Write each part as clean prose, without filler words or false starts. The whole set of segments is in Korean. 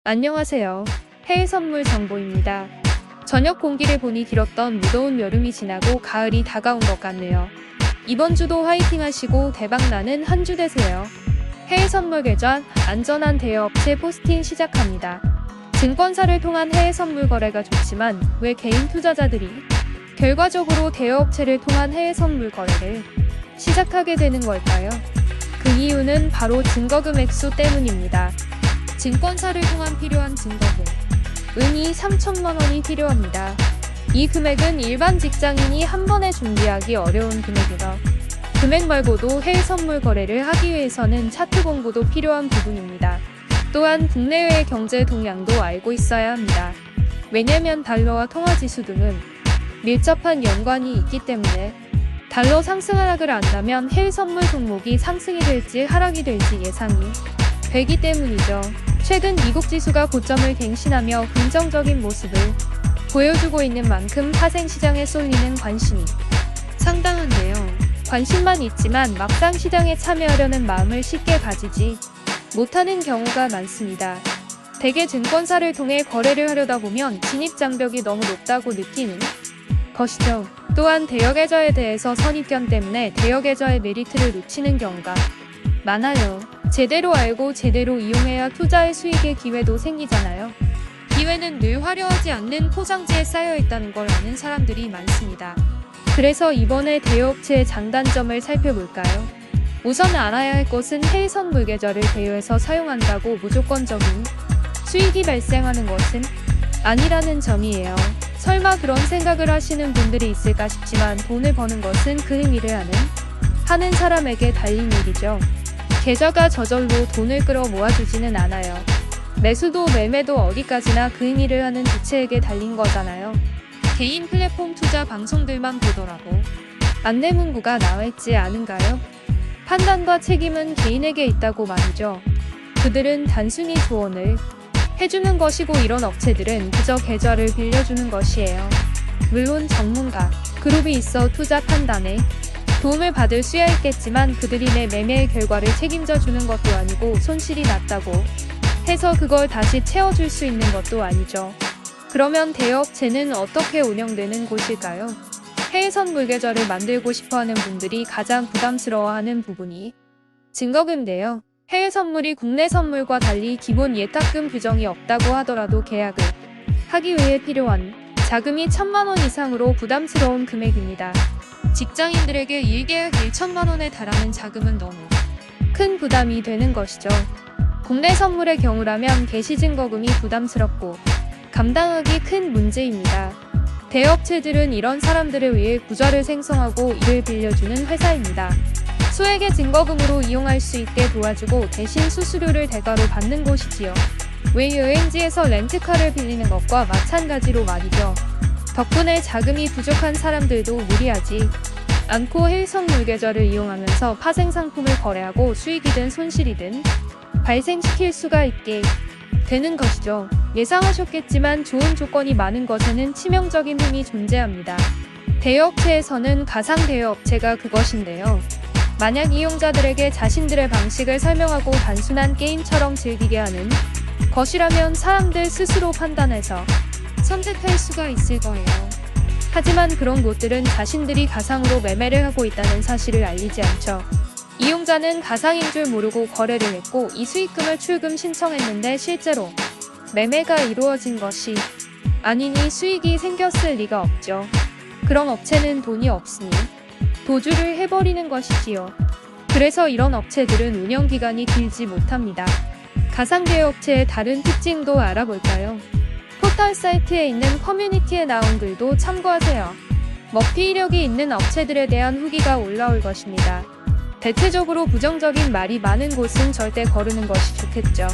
안녕하세요. 해외 선물 정보입니다. 저녁 공기를 보니 길었던 무더운 여름이 지나고 가을이 다가온 것 같네요. 이번 주도 화이팅 하시고 대박나는 한 주 되세요. 해외 선물 계좌 안전한 대여업체 포스팅 시작합니다. 증권사를 통한 해외 선물 거래가 좋지만 왜 개인 투자자들이 결과적으로 대여업체를 통한 해외 선물 거래를 시작하게 되는 걸까요? 그 이유는 바로 증거금액수 때문입니다. 증권사를 통한 필요한 증거금 은이 3천만 원이 필요합니다. 이 금액은 일반 직장인이 한 번에 준비하기 어려운 금액이라 금액 말고도 해외 선물 거래를 하기 위해서는 차트 공부도 필요한 부분입니다. 또한 국내외의 경제 동향도 알고 있어야 합니다. 왜냐면 달러와 통화지수 등은 밀접한 연관이 있기 때문에 달러 상승 하락을 안다면 해외 선물 종목이 상승이 될지 하락이 될지 예상이 되기 때문이죠. 최근 미국 지수가 고점을 갱신하며 긍정적인 모습을 보여주고 있는 만큼 파생시장에 쏠리는 관심이 상당한데요. 관심만 있지만 막상 시장에 참여하려는 마음을 쉽게 가지지 못하는 경우가 많습니다. 대개 증권사를 통해 거래를 하려다 보면 진입 장벽이 너무 높다고 느끼는 것이죠. 또한 대여계좌에 대해서 선입견 때문에 대여계좌의 메리트를 놓치는 경우가 많아요. 제대로 알고 제대로 이용해야 투자의 수익의 기회도 생기잖아요. 기회는 늘 화려하지 않는 포장지에 쌓여있다는 걸 아는 사람들이 많습니다. 그래서 이번에 대여업체의 장단점을 살펴볼까요? 우선 알아야 할 것은 해외 선물 계좌를 대여해서 사용한다고 무조건적인 수익이 발생하는 것은 아니라는 점이에요. 설마 그런 생각을 하시는 분들이 있을까 싶지만 돈을 버는 것은 그 의미를 하는 사람에게 달린 일이죠. 계좌가 저절로 돈을 끌어 모아주지는 않아요. 매수도 매매도 어디까지나 그 의미를 하는 주체에게 달린 거잖아요. 개인 플랫폼 투자 방송들만 보더라도 안내문구가 나와있지 않은가요? 판단과 책임은 개인에게 있다고 말이죠. 그들은 단순히 조언을 해주는 것이고 이런 업체들은 그저 계좌를 빌려주는 것이에요. 물론 전문가 그룹이 있어 투자 판단에 도움을 받을 수야 있겠지만 그들이 내 매매의 결과를 책임져 주는 것도 아니고 손실이 났다고 해서 그걸 다시 채워줄 수 있는 것도 아니죠. 그러면 대여업체는 어떻게 운영되는 곳일까요? 해외 선물 계좌를 만들고 싶어하는 분들이 가장 부담스러워하는 부분이 증거금인데요. 해외 선물이 국내 선물과 달리 기본 예탁금 규정이 없다고 하더라도 계약을 하기 위해 필요한 자금이 1,000만 원 이상으로 부담스러운 금액입니다. 직장인들에게 1계약 1천만 원에 달하는 자금은 너무 큰 부담이 되는 것이죠. 국내 선물의 경우라면 개시증거금이 부담스럽고 감당하기 큰 문제입니다. 대여업체들은 이런 사람들을 위해 구좌를 생성하고 이를 빌려주는 회사입니다. 소액의 증거금으로 이용할 수 있게 도와주고 대신 수수료를 대가로 받는 곳이지요. 왜 여행지에서 렌트카를 빌리는 것과 마찬가지로 말이죠. 덕분에 자금이 부족한 사람들도 무리하지 않고 해외 선물 계좌를 이용하면서 파생 상품을 거래하고 수익이든 손실이든 발생시킬 수가 있게 되는 것이죠. 예상하셨겠지만 좋은 조건이 많은 것에는 치명적인 흠이 존재합니다. 대여업체에서는 가상 대여업체가 그것인데요. 만약 이용자들에게 자신들의 방식을 설명하고 단순한 게임처럼 즐기게 하는 것이라면 사람들 스스로 판단해서 선택할 수가 있을 거예요. 하지만 그런 곳들은 자신들이 가상으로 매매를 하고 있다는 사실을 알리지 않죠. 이용자는 가상인 줄 모르고 거래를 했고 이 수익금을 출금 신청했는데 실제로 매매가 이루어진 것이 아니니 수익이 생겼을 리가 없죠. 그런 업체는 돈이 없으니 도주를 해버리는 것이지요. 그래서 이런 업체들은 운영기간이 길지 못합니다. 가상대여업체의 다른 특징도 알아볼까요? 포털 사이트에 있는 커뮤니티에 나온 글도 참고하세요. 머피 이력이 있는 업체들에 대한 후기가 올라올 것입니다. 대체적으로 부정적인 말이 많은 곳은 절대 거르는 것이 좋겠죠.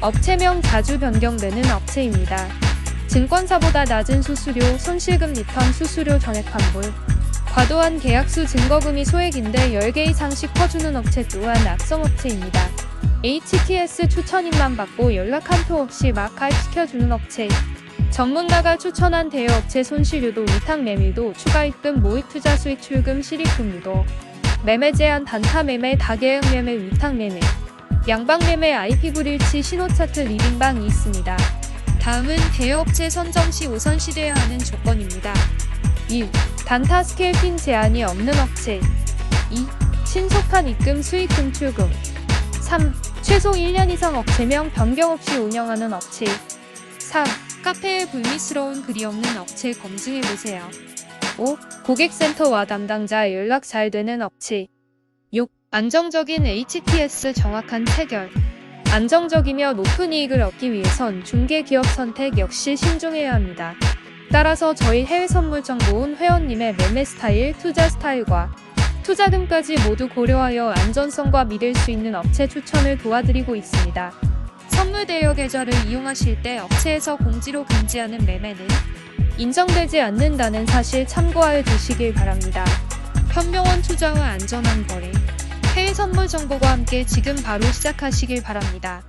업체명 자주 변경되는 업체입니다. 증권사보다 낮은 수수료, 손실금 리턴 수수료 전액 환불, 과도한 계약수 증거금이 소액인데 10개 이상씩 퍼주는 업체 또한 악성업체입니다. HTS 추천인만 받고 연락 한 통 없이 막 가입시켜주는 업체, 전문가가 추천한 대여업체 손실료도 위탁 매물도 추가입금 모의 투자 수익 출금 실익금유도 매매 제한 단타 매매 다계약 매매 위탁 매매 양방매매 IP 불일치 신호차트 리딩방이 있습니다. 다음은 대여업체 선정 시 우선시돼야 하는 조건입니다. 1. 단타 스케일핀 제한이 없는 업체. 2. 신속한 입금 수익 분출금. 3. 최소 1년 이상 업체명 변경 없이 운영하는 업체. 4. 카페에 불미스러운 글이 없는 업체 검증해보세요. 5. 고객센터와 담당자 연락 잘 되는 업체. 6. 안정적인 HTS 정확한 체결. 안정적이며 높은 이익을 얻기 위해선 중개기업 선택 역시 신중해야 합니다. 따라서 저희 해외선물정보원 회원님의 매매 스타일, 투자 스타일과 투자금까지 모두 고려하여 안전성과 믿을 수 있는 업체 추천을 도와드리고 있습니다. 선물 대여 계좌를 이용하실 때 업체에서 공지로 금지하는 매매는 인정되지 않는다는 사실 참고하여 두시길 바랍니다. 현명한 투자와 안전한 거래. 해외선물정보과 함께 지금 바로 시작하시길 바랍니다.